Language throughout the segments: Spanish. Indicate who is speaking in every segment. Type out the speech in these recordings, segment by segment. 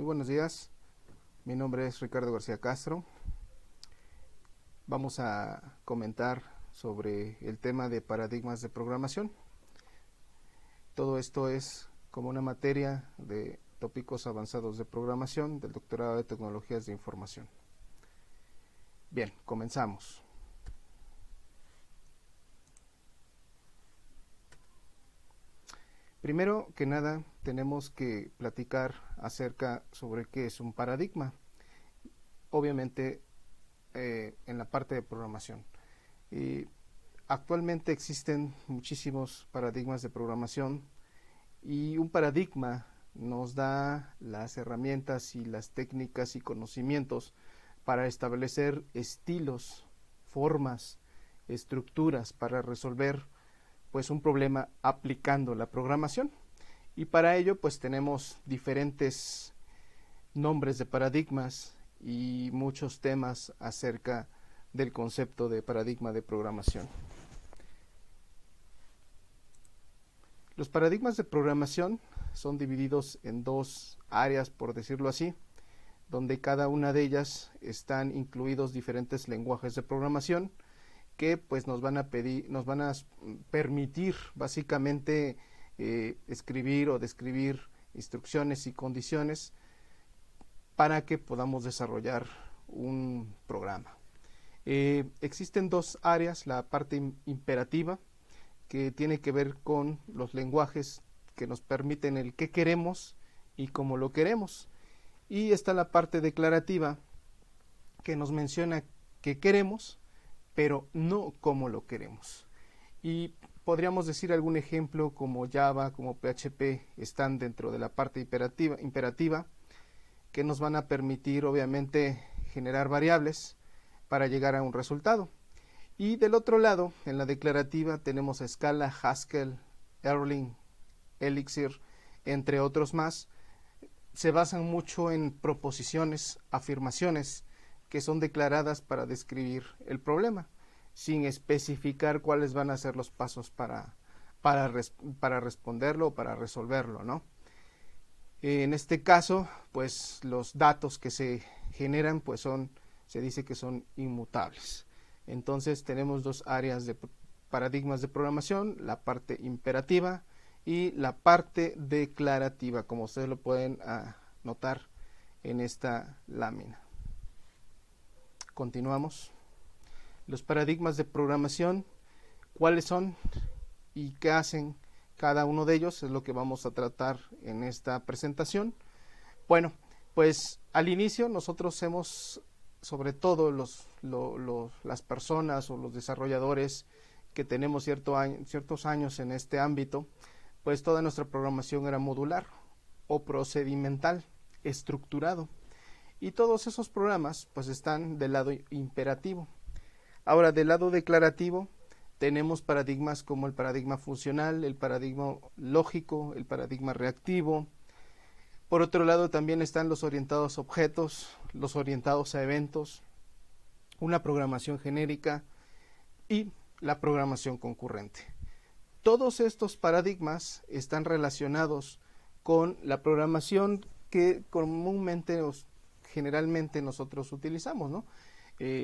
Speaker 1: buenos días. Mi nombre es Ricardo García Castro. Vamos a comentar sobre el tema de paradigmas de programación. Todo esto es como una materia de tópicos avanzados de programación del doctorado de tecnologías de información. Bien, comenzamos. Primero que nada, tenemos que platicar acerca sobre qué es un paradigma. Obviamente, en la parte de programación. Actualmente existen muchísimos paradigmas de programación y un paradigma nos da las herramientas y las técnicas y conocimientos para establecer estilos, formas, estructuras para resolver pues un problema aplicando la programación. Y para ello pues tenemos diferentes nombres de paradigmas y muchos temas acerca del concepto de paradigma de programación. Los paradigmas de programación son divididos en dos áreas, por decirlo así, donde cada una de ellas están incluidos diferentes lenguajes de programación que pues nos van a permitir básicamente escribir o describir instrucciones y condiciones para que podamos desarrollar un programa. Existen dos áreas, la parte imperativa, que tiene que ver con los lenguajes que nos permiten el qué queremos y cómo lo queremos. Y está la parte declarativa, que nos menciona qué queremos, pero no cómo lo queremos. Y podríamos decir algún ejemplo como Java, como PHP, están dentro de la parte imperativa, que nos van a permitir obviamente generar variables para llegar a un resultado. Y del otro lado, en la declarativa, tenemos a Scala, Haskell, Erlang, Elixir, entre otros más. Se basan mucho en proposiciones, afirmaciones, que son declaradas para describir el problema, sin especificar cuáles van a ser los pasos para responderlo o para resolverlo, ¿no? En este caso, pues los datos que se generan, pues se dice que son inmutables. Entonces tenemos dos áreas de paradigmas de programación, la parte imperativa y la parte declarativa, como ustedes lo pueden notar en esta lámina. Continuamos. Los paradigmas de programación, ¿cuáles son y qué hacen cada uno de ellos? Es lo que vamos a tratar en esta presentación. Bueno, pues al inicio nosotros hemos, sobre todo las personas o los desarrolladores que tenemos ciertos años en este ámbito, pues toda nuestra programación era modular o procedimental, estructurado. Y todos esos programas pues están del lado imperativo. Ahora, del lado declarativo tenemos paradigmas como el paradigma funcional, el paradigma lógico, el paradigma reactivo. Por otro lado también están los orientados a objetos, los orientados a eventos, una programación genérica y la programación concurrente. Todos estos paradigmas están relacionados con la programación que comúnmente generalmente nosotros utilizamos, ¿no?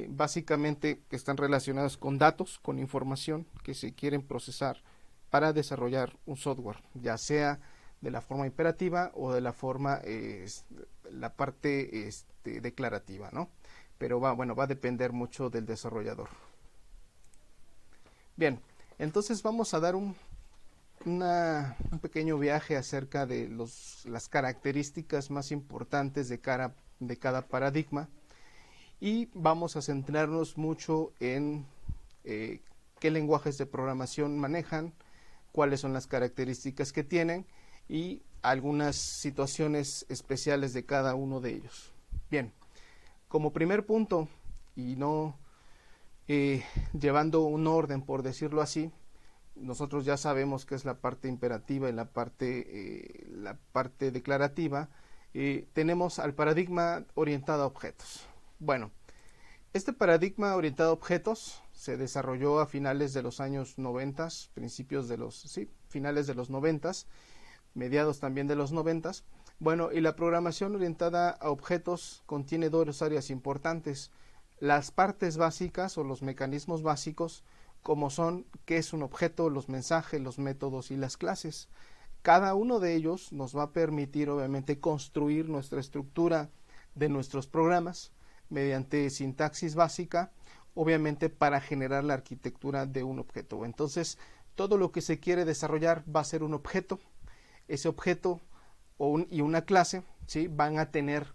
Speaker 1: Básicamente están relacionados con datos, con información que se quieren procesar para desarrollar un software, ya sea de la forma imperativa o de la forma, la parte declarativa, ¿no? Pero va a depender mucho del desarrollador. Bien, entonces vamos a dar un pequeño viaje acerca de las características más importantes de cada paradigma y vamos a centrarnos mucho en qué lenguajes de programación manejan, cuáles son las características que tienen y algunas situaciones especiales de cada uno de ellos. Bien, como primer punto, y no llevando un orden por decirlo así, nosotros ya sabemos que es la parte imperativa y la parte declarativa. Tenemos al paradigma orientado a objetos. Bueno, este paradigma orientado a objetos se desarrolló a finales de los años 90, finales de los 90, mediados también de los 90. Bueno, y la programación orientada a objetos contiene dos áreas importantes: las partes básicas o los mecanismos básicos, como son qué es un objeto, los mensajes, los métodos y las clases. Cada uno de ellos nos va a permitir, obviamente, construir nuestra estructura de nuestros programas mediante sintaxis básica, obviamente para generar la arquitectura de un objeto. Entonces, todo lo que se quiere desarrollar va a ser un objeto. Ese objeto y una clase, ¿sí?, van a tener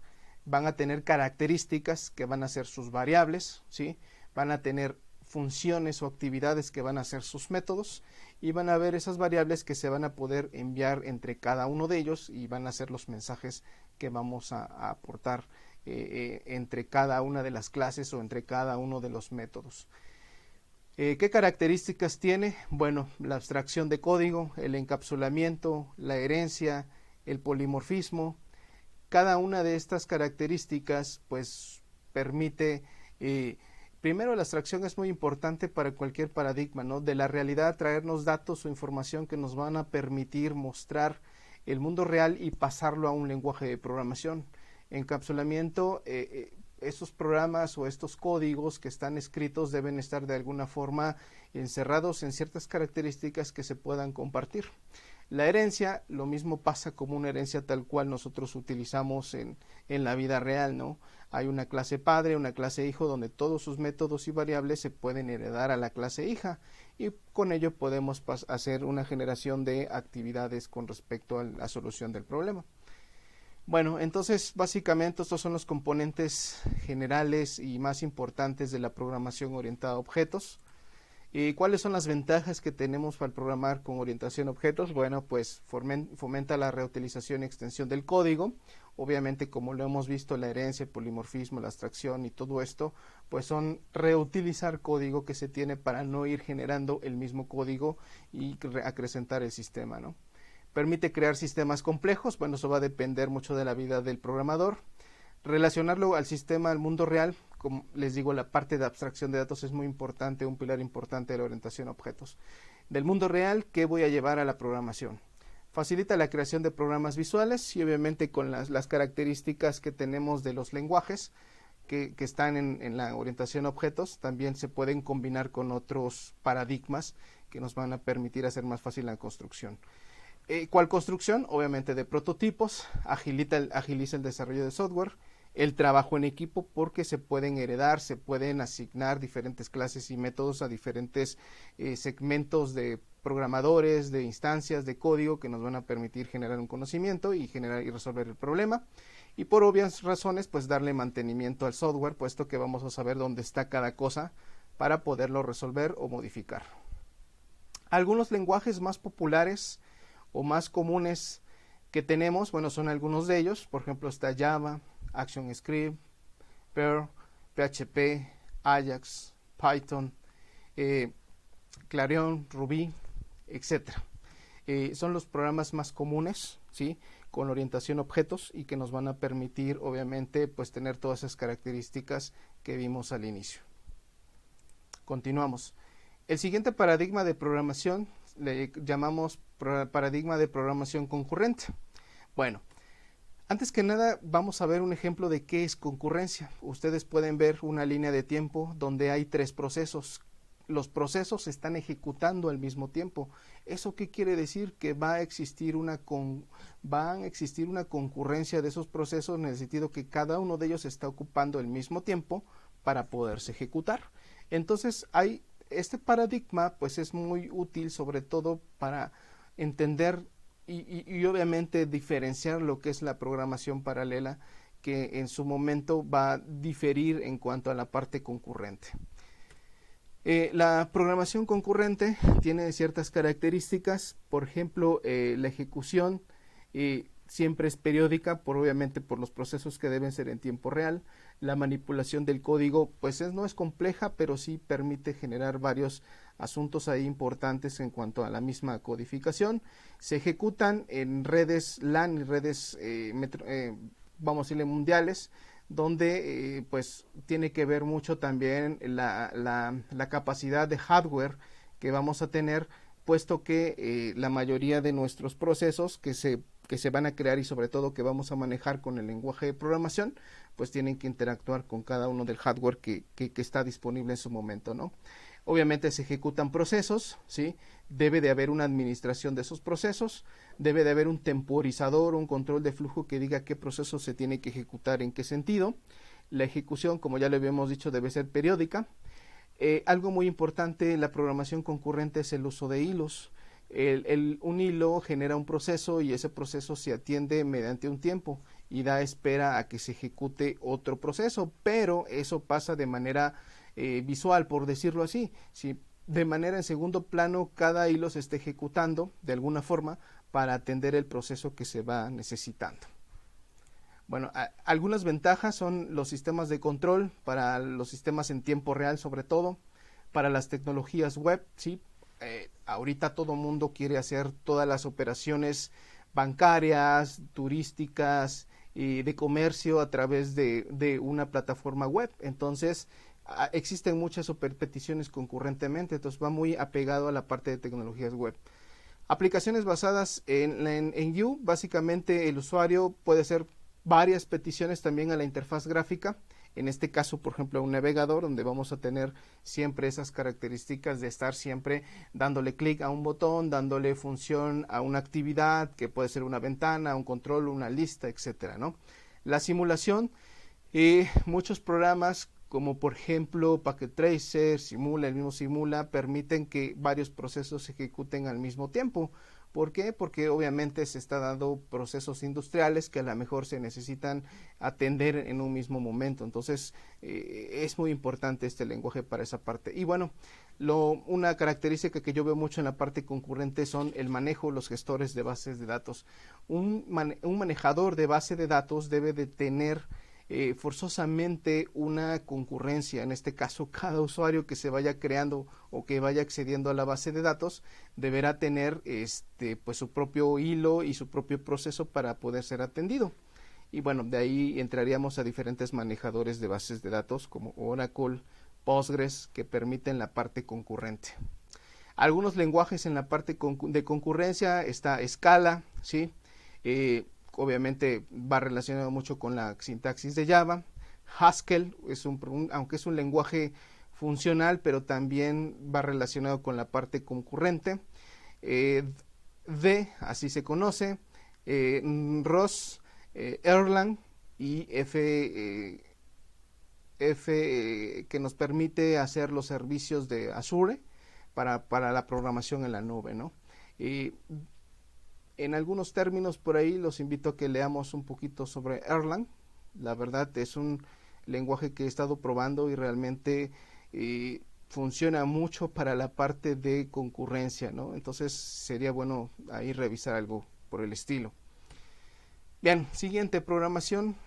Speaker 1: características que van a ser sus variables, ¿sí?, van a tener funciones o actividades que van a ser sus métodos, y van a ver esas variables que se van a poder enviar entre cada uno de ellos, y van a ser los mensajes que vamos a aportar entre cada una de las clases o entre cada uno de los métodos. ¿Qué características tiene? Bueno, la abstracción de código, el encapsulamiento, la herencia, el polimorfismo. Cada una de estas características pues permite, primero, la abstracción es muy importante para cualquier paradigma, ¿no?, de la realidad, traernos datos o información que nos van a permitir mostrar el mundo real y pasarlo a un lenguaje de programación. Encapsulamiento, esos programas o estos códigos que están escritos deben estar de alguna forma encerrados en ciertas características que se puedan compartir. La herencia, lo mismo pasa como una herencia tal cual nosotros utilizamos en la vida real, ¿no? Hay una clase padre, una clase hijo, donde todos sus métodos y variables se pueden heredar a la clase hija, y con ello podemos hacer una generación de actividades con respecto a la solución del problema. Bueno, entonces básicamente estos son los componentes generales y más importantes de la programación orientada a objetos. ¿Y cuáles son las ventajas que tenemos para programar con orientación a objetos? Bueno, pues fomenta la reutilización y extensión del código. Obviamente, como lo hemos visto, la herencia, el polimorfismo, la abstracción y todo esto, pues son reutilizar código que se tiene para no ir generando el mismo código y acrecentar el sistema, ¿no? Permite crear sistemas complejos. Bueno, eso va a depender mucho de la vida del programador. Relacionarlo al sistema, al mundo real. Como les digo, la parte de abstracción de datos es muy importante, un pilar importante de la orientación a objetos. Del mundo real, ¿qué voy a llevar a la programación? Facilita la creación de programas visuales, y obviamente con las características que tenemos de los lenguajes que están en la orientación a objetos, también se pueden combinar con otros paradigmas que nos van a permitir hacer más fácil la construcción. ¿Cuál construcción? Obviamente de prototipos. Agiliza el desarrollo de software, el trabajo en equipo, porque se pueden heredar, se pueden asignar diferentes clases y métodos a diferentes segmentos de programadores, de instancias, de código que nos van a permitir generar un conocimiento y generar y resolver el problema. Y por obvias razones, pues darle mantenimiento al software, puesto que vamos a saber dónde está cada cosa para poderlo resolver o modificar. Algunos lenguajes más populares o más comunes que tenemos, bueno, son algunos de ellos. Por ejemplo, está Java, ActionScript, Perl, PHP, Ajax, Python, Clarion, Ruby, etc. Son los programas más comunes, ¿sí?, con orientación a objetos, y que nos van a permitir, obviamente, pues tener todas esas características que vimos al inicio. Continuamos. El siguiente paradigma de programación le llamamos paradigma de programación concurrente. Bueno, antes que nada vamos a ver un ejemplo de qué es concurrencia. Ustedes pueden ver una línea de tiempo donde hay 3 procesos. Los procesos se están ejecutando al mismo tiempo. ¿Eso qué quiere decir? Que va a existir una concurrencia de esos procesos, en el sentido que cada uno de ellos está ocupando el mismo tiempo para poderse ejecutar. Entonces este paradigma pues es muy útil, sobre todo para entender y obviamente diferenciar lo que es la programación paralela, que en su momento va a diferir en cuanto a la parte concurrente. La programación concurrente tiene ciertas características. Por ejemplo, la ejecución siempre es periódica, obviamente por los procesos que deben ser en tiempo real. La manipulación del código pues no es compleja, pero sí permite generar varios asuntos ahí importantes en cuanto a la misma codificación. Se ejecutan en redes LAN y redes vamos a decirle mundiales, donde pues tiene que ver mucho también la capacidad de hardware que vamos a tener puesto que la mayoría de nuestros procesos que se van a crear y sobre todo que vamos a manejar con el lenguaje de programación, pues tienen que interactuar con cada uno del hardware que está disponible en su momento, ¿no? Obviamente se ejecutan procesos, ¿sí? Debe de haber una administración de esos procesos, debe de haber un temporizador, un control de flujo que diga qué proceso se tiene que ejecutar en qué sentido. La ejecución, como ya le habíamos dicho, debe ser periódica. Algo muy importante en la programación concurrente es el uso de hilos. Un hilo genera un proceso y ese proceso se atiende mediante un tiempo y da espera a que se ejecute otro proceso, pero eso pasa de manera visual, por decirlo así. Si de manera en segundo plano cada hilo se está ejecutando de alguna forma para atender el proceso que se va necesitando. Bueno, algunas ventajas son los sistemas de control para los sistemas en tiempo real, sobre todo para las tecnologías web, ¿sí? Ahorita todo mundo quiere hacer todas las operaciones bancarias, turísticas y de comercio a través de una plataforma web. Entonces, existen muchas peticiones concurrentemente, entonces va muy apegado a la parte de tecnologías web. Aplicaciones basadas en Vue, básicamente el usuario puede hacer varias peticiones también a la interfaz gráfica, en este caso por ejemplo a un navegador donde vamos a tener siempre esas características de estar siempre dándole clic a un botón, dándole función a una actividad que puede ser una ventana, un control, una lista, etcétera, ¿no? La simulación, muchos programas como por ejemplo Packet Tracer, Simula, el mismo Simula, permiten que varios procesos se ejecuten al mismo tiempo. ¿Por qué? Porque obviamente se está dando procesos industriales que a lo mejor se necesitan atender en un mismo momento. Entonces, es muy importante este lenguaje para esa parte. Y bueno, una característica que yo veo mucho en la parte concurrente son el manejo, los gestores de bases de datos. Un manejador de base de datos debe de tener forzosamente una concurrencia. En este caso, cada usuario que se vaya creando o que vaya accediendo a la base de datos deberá tener pues su propio hilo y su propio proceso para poder ser atendido. Y bueno, de ahí entraríamos a diferentes manejadores de bases de datos como Oracle, Postgres, que permiten la parte concurrente. Algunos lenguajes en la parte de concurrencia está Scala, ¿sí? Obviamente va relacionado mucho con la sintaxis de Java. Haskell, aunque es un lenguaje funcional, pero también va relacionado con la parte concurrente. Así se conoce. ROS, Erlang y que nos permite hacer los servicios de Azure para la programación en la nube, ¿no? En algunos términos por ahí los invito a que leamos un poquito sobre Erlang. La verdad es un lenguaje que he estado probando y realmente funciona mucho para la parte de concurrencia, ¿no? Entonces sería bueno ahí revisar algo por el estilo. Bien, siguiente, programación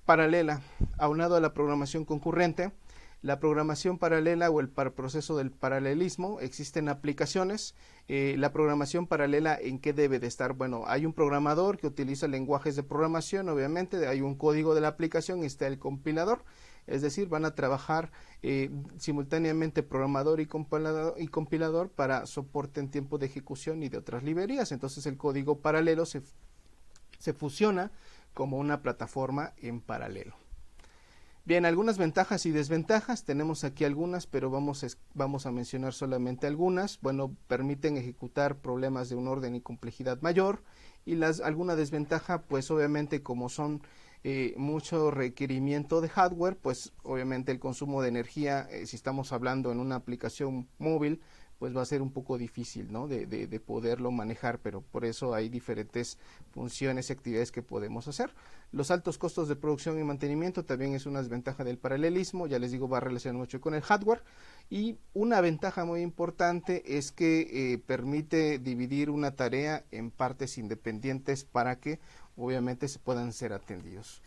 Speaker 1: paralela. Aunado a la programación concurrente, la programación paralela o el proceso del paralelismo, existen aplicaciones. La programación paralela, ¿en qué debe de estar? Bueno, hay un programador que utiliza lenguajes de programación, obviamente, hay un código de la aplicación y está el compilador. Es decir, van a trabajar simultáneamente programador y compilador para soporte en tiempo de ejecución y de otras librerías. Entonces el código paralelo se fusiona como una plataforma en paralelo. Bien, algunas ventajas y desventajas, tenemos aquí algunas, pero vamos a mencionar solamente algunas. Bueno, permiten ejecutar problemas de un orden y complejidad mayor, y alguna desventaja, pues obviamente como son mucho requerimiento de hardware, pues obviamente el consumo de energía, si estamos hablando en una aplicación móvil, pues va a ser un poco difícil, ¿no? de poderlo manejar, pero por eso hay diferentes funciones y actividades que podemos hacer. Los altos costos de producción y mantenimiento también es una desventaja del paralelismo, ya les digo, va relacionado mucho con el hardware. Y una ventaja muy importante es que permite dividir una tarea en partes independientes para que obviamente se puedan ser atendidos.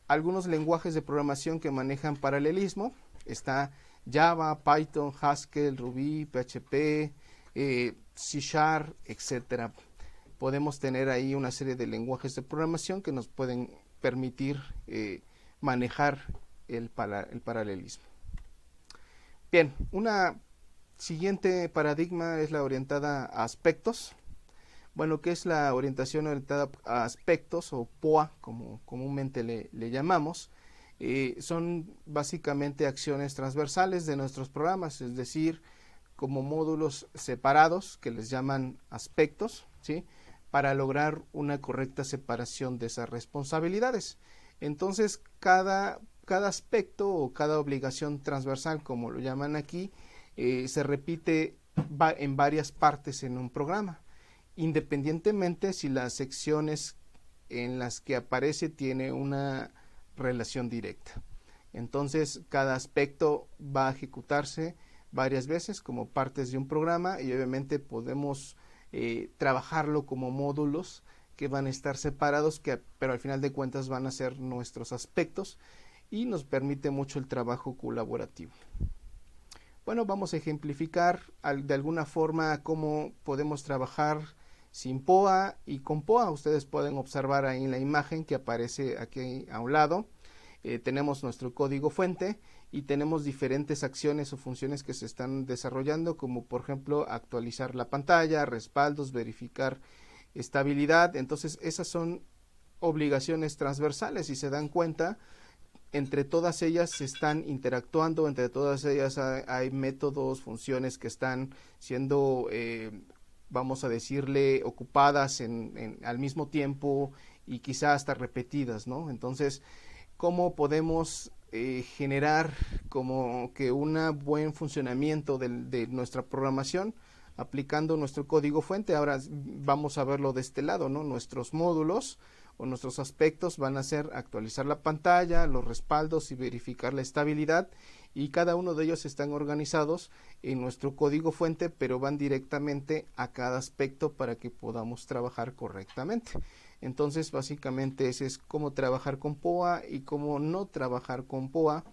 Speaker 1: Algunos lenguajes de programación que manejan paralelismo está Java, Python, Haskell, Ruby, PHP, C#, etcétera. Podemos tener ahí una serie de lenguajes de programación que nos pueden permitir manejar el paralelismo. Bien, una siguiente paradigma es la orientada a aspectos. Bueno, ¿qué es la orientación orientada a aspectos o POA, como comúnmente le llamamos? Son básicamente acciones transversales de nuestros programas, es decir, como módulos separados que les llaman aspectos, ¿sí? Para lograr una correcta separación de esas responsabilidades. Entonces, cada aspecto o cada obligación transversal, como lo llaman aquí, se repite en varias partes en un programa, independientemente si las secciones en las que aparece tiene una relación directa. Entonces, cada aspecto va a ejecutarse varias veces como partes de un programa y obviamente podemos trabajarlo como módulos que van a estar separados, pero al final de cuentas van a ser nuestros aspectos y nos permite mucho el trabajo colaborativo. Bueno, vamos a ejemplificar de alguna forma cómo podemos trabajar sin POA y con POA. Ustedes pueden observar ahí en la imagen que aparece aquí a un lado. Tenemos nuestro código fuente y tenemos diferentes acciones o funciones que se están desarrollando, como por ejemplo actualizar la pantalla, respaldos, verificar estabilidad. Entonces esas son obligaciones transversales y se dan cuenta, entre todas ellas se están interactuando, entre todas ellas hay métodos, funciones que están siendo, vamos a decirle, ocupadas al mismo tiempo y quizá hasta repetidas, ¿no? Entonces, ¿cómo podemos generar como que un buen funcionamiento de nuestra programación aplicando nuestro código fuente? Ahora vamos a verlo de este lado, ¿no? Nuestros módulos o nuestros aspectos van a ser actualizar la pantalla, los respaldos y verificar la estabilidad, y cada uno de ellos están organizados en nuestro código fuente, pero van directamente a cada aspecto para que podamos trabajar correctamente. Entonces, básicamente ese es cómo trabajar con POA y cómo no trabajar con POA,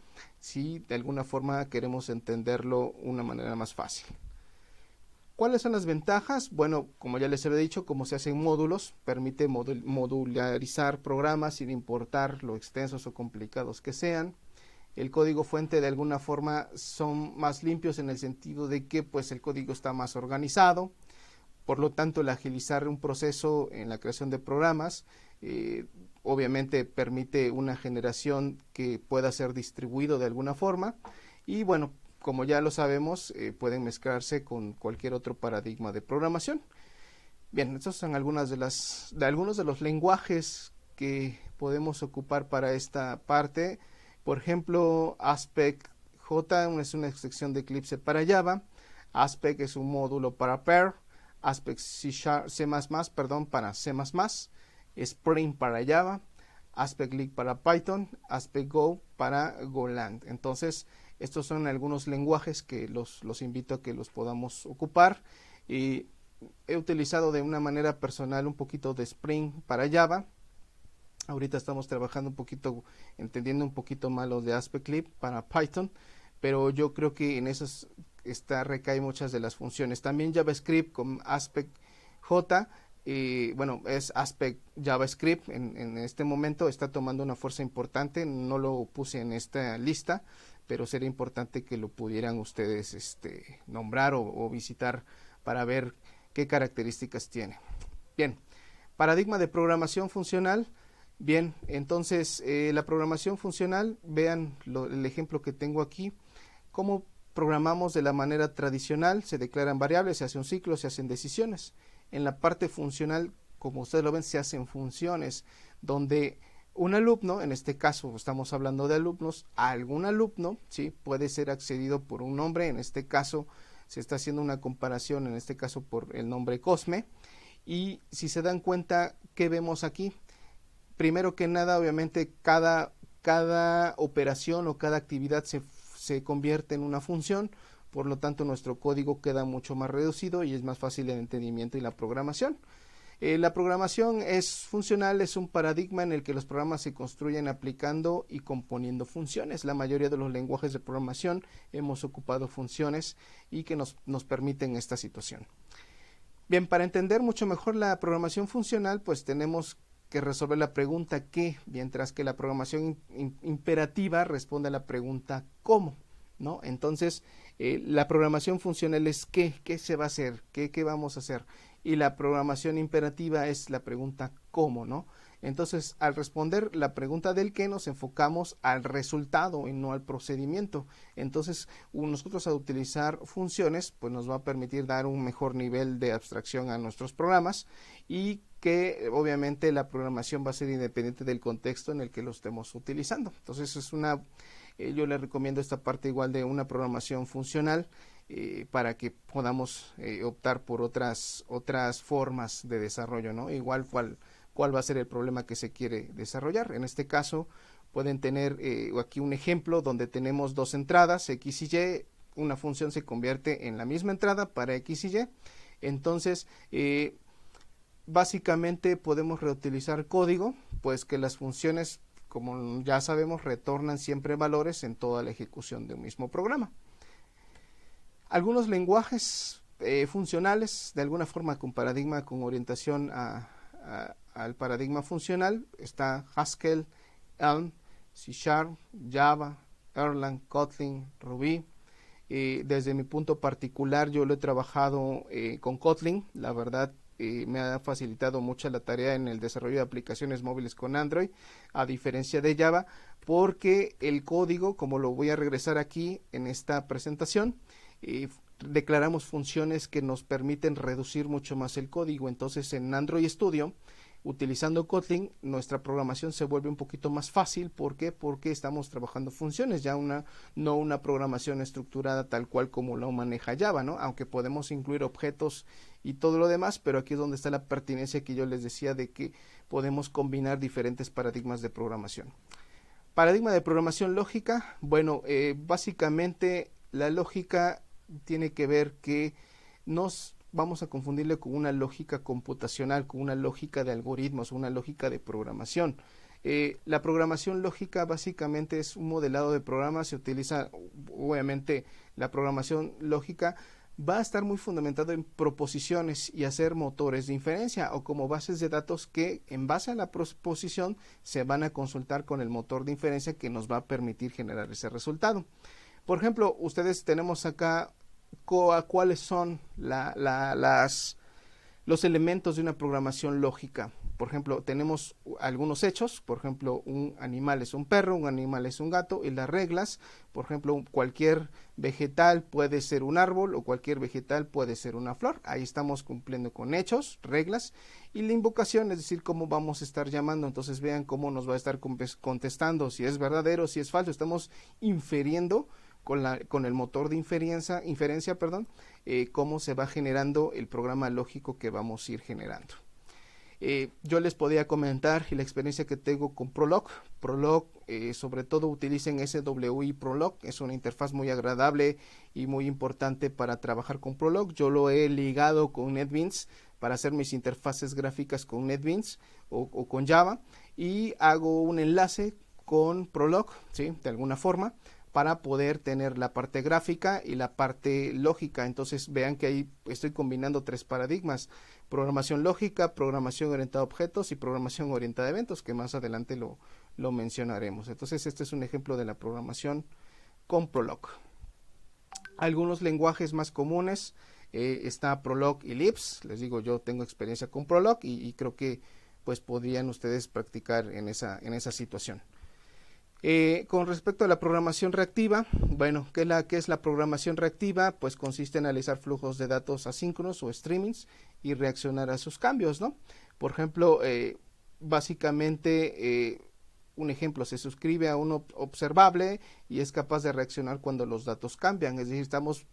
Speaker 1: si de alguna forma queremos entenderlo de una manera más fácil. ¿Cuáles son las ventajas? Bueno, como ya les había dicho, como se hacen módulos, permite modularizar programas sin importar lo extensos o complicados que sean. El código fuente de alguna forma son más limpios en el sentido de que pues el código está más organizado. Por lo tanto, el agilizar un proceso en la creación de programas obviamente permite una generación que pueda ser distribuido de alguna forma, y bueno, como ya lo sabemos, pueden mezclarse con cualquier otro paradigma de programación. Bien, estos son algunos de los lenguajes que podemos ocupar para esta parte. Por ejemplo, AspectJ es una extensión de Eclipse para Java. Aspect es un módulo para Perl. Aspect C# para C++. Spring para Java. AspectLeak para Python. AspectGo para Golang. Entonces, estos son algunos lenguajes que los invito a que los podamos ocupar. Y he utilizado de una manera personal un poquito de Spring para Java. Ahorita estamos trabajando un poquito, entendiendo un poquito más lo de AspectLeak para Python, pero yo creo que en esos recae muchas de las funciones. También JavaScript con AspectJ, bueno, es Aspect JavaScript, en este momento está tomando una fuerza importante. No lo puse en esta lista, pero sería importante que lo pudieran ustedes nombrar o visitar para ver qué características tiene. Bien, paradigma de programación funcional. Bien, entonces la programación funcional, vean el ejemplo que tengo aquí. Cómo programamos de la manera tradicional: se declaran variables, se hace un ciclo, se hacen decisiones. En la parte funcional, como ustedes lo ven, se hacen funciones donde un alumno, en este caso estamos hablando de alumnos, algún alumno, ¿sí?, puede ser accedido por un nombre. En este caso se está haciendo una comparación, en este caso por el nombre Cosme. Y si se dan cuenta, ¿qué vemos aquí? Primero que nada, obviamente cada operación o cada actividad se convierte en una función. Por lo tanto, nuestro código queda mucho más reducido y es más fácil el entendimiento y la programación. La programación funcional es un paradigma en el que los programas se construyen aplicando y componiendo funciones. La mayoría de los lenguajes de programación hemos ocupado funciones y que nos permiten esta situación. Bien, para entender mucho mejor la programación funcional, pues tenemos que resolver la pregunta ¿qué?, mientras que la programación imperativa responde a la pregunta ¿cómo? ¿no? Entonces, la programación funcional es ¿qué se va a hacer? ¿Qué vamos a hacer? Y la programación imperativa es la pregunta ¿cómo?, ¿no? Entonces, al responder la pregunta del qué, nos enfocamos al resultado y no al procedimiento. Entonces, nosotros al utilizar funciones, pues nos va a permitir dar un mejor nivel de abstracción a nuestros programas, y que obviamente la programación va a ser independiente del contexto en el que lo estemos utilizando. Entonces, yo le recomiendo esta parte igual de una programación funcional, para que podamos optar por otras formas de desarrollo, ¿no? Igual cuál va a ser el problema que se quiere desarrollar. En este caso, pueden tener aquí un ejemplo donde tenemos dos entradas, X y Y. Una función se convierte en la misma entrada para X y Y. Entonces, básicamente podemos reutilizar código, pues que las funciones, como ya sabemos, retornan siempre valores en toda la ejecución de un mismo programa. Algunos lenguajes funcionales, de alguna forma con paradigma, con orientación al paradigma funcional, está Haskell, Elm, C#, Java, Erlang, Kotlin, Ruby. Desde mi punto particular, yo lo he trabajado con Kotlin. La verdad, me ha facilitado mucho la tarea en el desarrollo de aplicaciones móviles con Android, a diferencia de Java, porque el código, como lo voy a regresar aquí en esta presentación, declaramos funciones que nos permiten reducir mucho más el código. Entonces, en Android Studio, utilizando Kotlin, nuestra programación se vuelve un poquito más fácil. ¿Por qué? Porque estamos trabajando funciones, ya no una programación estructurada tal cual como lo maneja Java, ¿no? Aunque podemos incluir objetos y todo lo demás, pero aquí es donde está la pertinencia que yo les decía de que podemos combinar diferentes paradigmas de programación. Paradigma de programación lógica, bueno, básicamente la lógica tiene que ver que nos vamos a confundirle con una lógica computacional, con una lógica de algoritmos, una lógica de programación. La programación lógica básicamente es un modelado de programas. Se utiliza, obviamente, la programación lógica va a estar muy fundamentado en proposiciones y hacer motores de inferencia o como bases de datos que en base a la proposición se van a consultar con el motor de inferencia que nos va a permitir generar ese resultado. Por ejemplo, ustedes tenemos acá cuáles son los elementos de una programación lógica. Por ejemplo, tenemos algunos hechos, por ejemplo, un animal es un perro, un animal es un gato, y las reglas, por ejemplo, cualquier vegetal puede ser un árbol o cualquier vegetal puede ser una flor. Ahí estamos cumpliendo con hechos, reglas, y la invocación, es decir, cómo vamos a estar llamando. Entonces vean cómo nos va a estar contestando, si es verdadero, si es falso. Estamos infiriendo con el motor de inferencia, cómo se va generando el programa lógico que vamos a ir generando. Yo les podía comentar y la experiencia que tengo con Prolog. Prolog, sobre todo utilicen SWI Prolog, es una interfaz muy agradable y muy importante para trabajar con Prolog. Yo lo he ligado con NetBeans para hacer mis interfaces gráficas con NetBeans o con Java, y hago un enlace con Prolog, ¿sí?, de alguna forma, para poder tener la parte gráfica y la parte lógica. Entonces vean que ahí estoy combinando tres paradigmas: programación lógica, programación orientada a objetos y programación orientada a eventos, que más adelante lo mencionaremos. Entonces este es un ejemplo de la programación con Prolog. Algunos lenguajes más comunes, está Prolog y Lisp. Les digo, yo tengo experiencia con Prolog y creo que pues podrían ustedes practicar en esa situación. Con respecto a la programación reactiva, bueno, ¿qué es la programación reactiva? Pues consiste en analizar flujos de datos asíncronos o streamings y reaccionar a sus cambios, ¿no? Por ejemplo, básicamente, un ejemplo, se suscribe a un observable y es capaz de reaccionar cuando los datos cambian. Es decir, estamos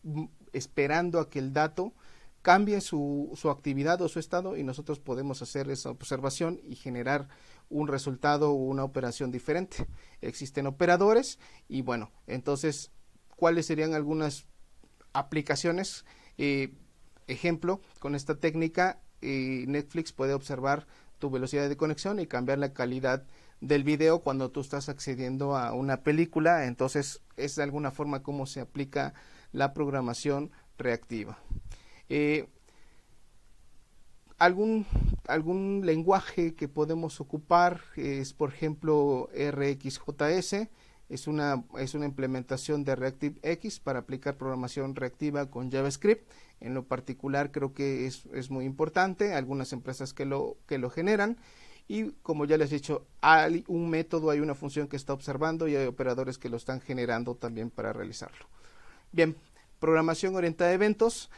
Speaker 1: esperando a que el dato cambie su actividad o su estado, y nosotros podemos hacer esa observación y generar un resultado o una operación diferente. Existen operadores y bueno, entonces, ¿cuáles serían algunas aplicaciones? Ejemplo, con esta técnica, Netflix puede observar tu velocidad de conexión y cambiar la calidad del video cuando tú estás accediendo a una película. Entonces, es de alguna forma como se aplica la programación reactiva. Algún lenguaje que podemos ocupar es, por ejemplo, RxJS. es una implementación de ReactiveX para aplicar programación reactiva con JavaScript. En lo particular creo que es muy importante, algunas empresas que lo generan, y como ya les he dicho, hay un método, hay una función que está observando y hay operadores que lo están generando también para realizarlo. Bien, programación orientada a eventos,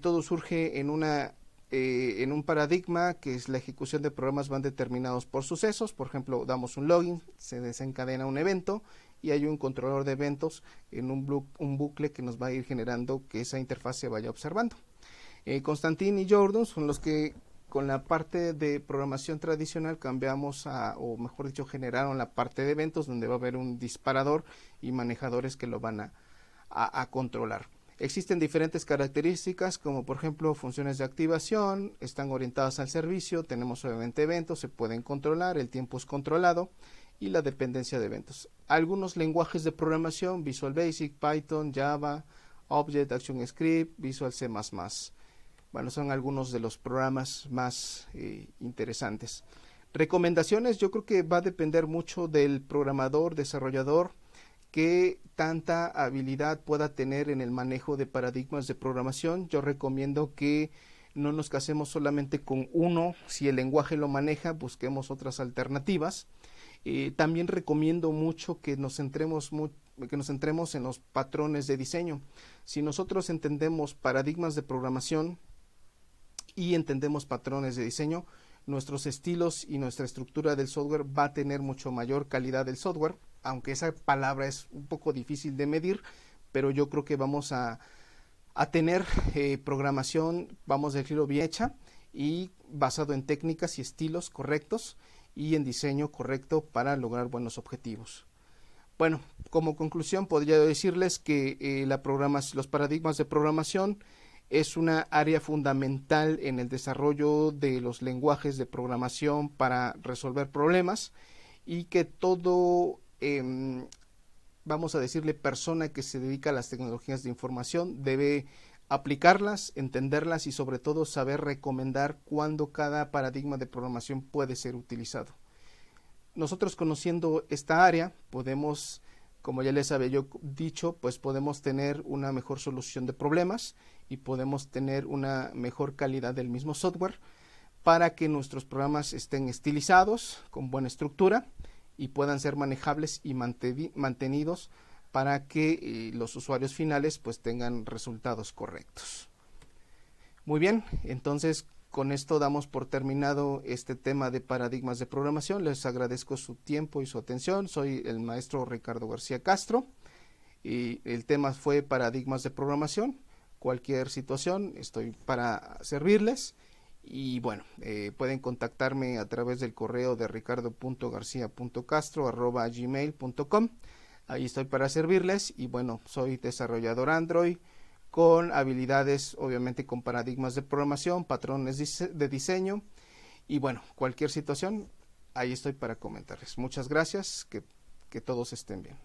Speaker 1: todo surge en un paradigma que es la ejecución de programas van determinados por sucesos. Por ejemplo, damos un login, se desencadena un evento y hay un controlador de eventos en un bucle que nos va a ir generando que esa interfaz se vaya observando. Constantin y Jordan son los que con la parte de programación tradicional cambiamos o mejor dicho, generaron la parte de eventos donde va a haber un disparador y manejadores que lo van a controlar. Existen diferentes características como por ejemplo funciones de activación, están orientadas al servicio, tenemos obviamente eventos, se pueden controlar, el tiempo es controlado y la dependencia de eventos. Algunos lenguajes de programación, Visual Basic, Python, Java, Object, ActionScript, Visual C++. Bueno, son algunos de los programas más interesantes. Recomendaciones, yo creo que va a depender mucho del programador, desarrollador, qué tanta habilidad pueda tener en el manejo de paradigmas de programación. Yo recomiendo que no nos casemos solamente con uno, si el lenguaje lo maneja, busquemos otras alternativas. También recomiendo mucho que nos centremos en los patrones de diseño. Si nosotros entendemos paradigmas de programación y entendemos patrones de diseño, nuestros estilos y nuestra estructura del software va a tener mucho mayor calidad del software, aunque esa palabra es un poco difícil de medir, pero yo creo que vamos a tener programación, vamos a decirlo, bien hecha y basado en técnicas y estilos correctos y en diseño correcto para lograr buenos objetivos. Bueno, como conclusión podría decirles que los paradigmas de programación es una área fundamental en el desarrollo de los lenguajes de programación para resolver problemas y que todo, vamos a decirle, persona que se dedica a las tecnologías de información debe aplicarlas, entenderlas y sobre todo saber recomendar cuándo cada paradigma de programación puede ser utilizado. Nosotros conociendo esta área podemos, como ya les había yo dicho, pues podemos tener una mejor solución de problemas y podemos tener una mejor calidad del mismo software para que nuestros programas estén estilizados, con buena estructura y puedan ser manejables y mantenidos para que los usuarios finales pues tengan resultados correctos. Muy bien, entonces con esto damos por terminado este tema de paradigmas de programación. Les agradezco su tiempo y su atención. Soy el maestro Ricardo García Castro y el tema fue paradigmas de programación. Cualquier situación estoy para servirles y bueno, pueden contactarme a través del correo de ricardo.garcia.castro@gmail.com. Ahí estoy para servirles y bueno, soy desarrollador Android con habilidades obviamente con paradigmas de programación, patrones de diseño y bueno, cualquier situación ahí estoy para comentarles. Muchas gracias, que todos estén bien.